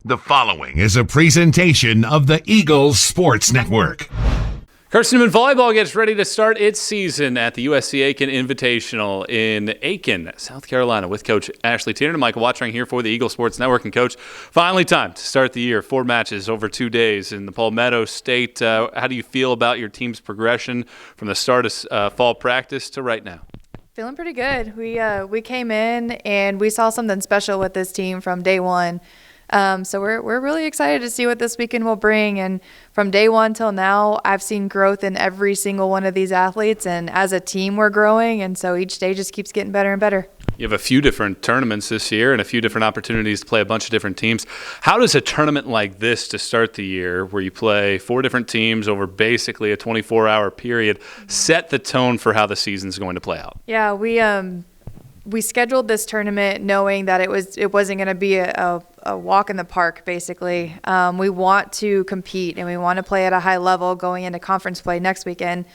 The following is a presentation of the Eagles Sports Network. Carson-Newman Volleyball gets ready to start its season at the USC Aiken Invitational in Aiken, South Carolina, with Coach Ashley Tiernan. Michael Watching here for the Eagles Sports Network. And, Coach, finally time to start the year. 4 matches over 2 days in the Palmetto State. How do you feel about your team's progression from the start of fall practice to right now? Feeling pretty good. We came in and we saw something special with this team from day one. So we're really excited to see what this weekend will bring. And from day one till now, I've seen growth in every single one of these athletes. And as a team, we're growing. And so each day just keeps getting better and better. You have a few different tournaments this year and a few different opportunities to play a bunch of different teams. How does a tournament like this to start the year, where you play 4 different teams over basically a 24-hour period, set the tone for how the season's going to play out? Yeah, we scheduled this tournament knowing that it wasn't going to be a walk in the park, basically. We want to compete and we want to play at a high level going into conference play next weekend.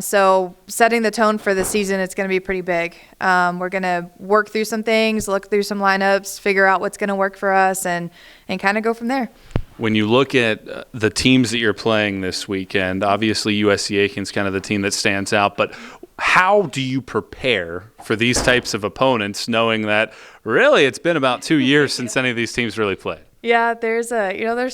So setting the tone for the season, it's going to be pretty big. We're going to work through some things, look through some lineups, figure out what's going to work for us, and kind of go from there. When you look at the teams that you're playing this weekend, obviously USC Aiken's kind of the team that stands out, but how do you prepare for these types of opponents, knowing that really it's been about 2 years since any of these teams really played? Yeah, there's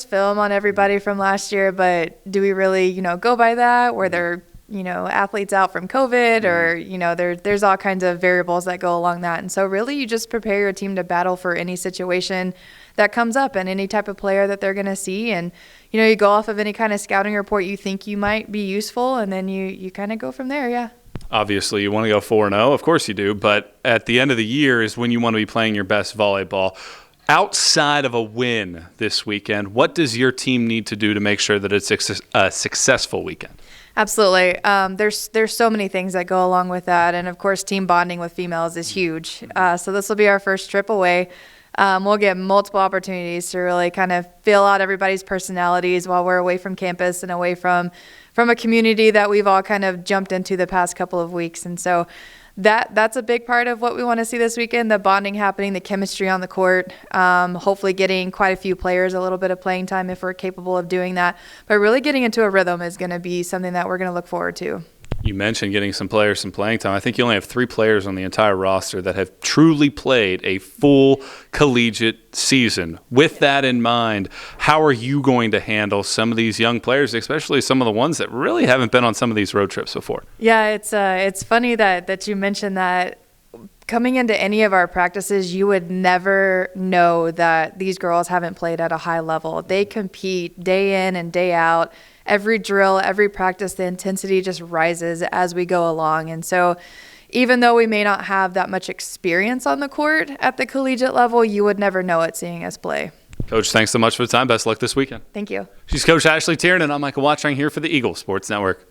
film on everybody from last year, but do we really, go by that? Were there, athletes out from COVID, or, there's all kinds of variables that go along that. And so really you just prepare your team to battle for any situation that comes up and any type of player that they're going to see. And, you go off of any kind of scouting report you think you might be useful, and then you kind of go from there, yeah. Obviously, you want to go 4-0. Of course you do. But at the end of the year is when you want to be playing your best volleyball. Outside of a win this weekend, what does your team need to do to make sure that it's a successful weekend? Absolutely. There's so many things that go along with that. And, of course, team bonding with females is huge. So this will be our first trip away. We'll get multiple opportunities to really kind of feel out everybody's personalities while we're away from campus and away from a community that we've all kind of jumped into the past couple of weeks. And so that's a big part of what we want to see this weekend, the bonding happening, the chemistry on the court, hopefully getting quite a few players a little bit of playing time if we're capable of doing that. But really getting into a rhythm is going to be something that we're going to look forward to. You mentioned getting some players some playing time. I think you only have 3 players on the entire roster that have truly played a full collegiate season. With that in mind, how are you going to handle some of these young players, especially some of the ones that really haven't been on some of these road trips before? Yeah, it's funny that you mentioned that. Coming into any of our practices, you would never know that these girls haven't played at a high level. They compete day in and day out. Every drill, every practice, the intensity just rises as we go along. And so even though we may not have that much experience on the court at the collegiate level, you would never know it seeing us play. Coach, thanks so much for the time. Best luck this weekend. Thank you. She's Coach Ashley Tiernan. I'm Michael Watching here for the Eagles Sports Network.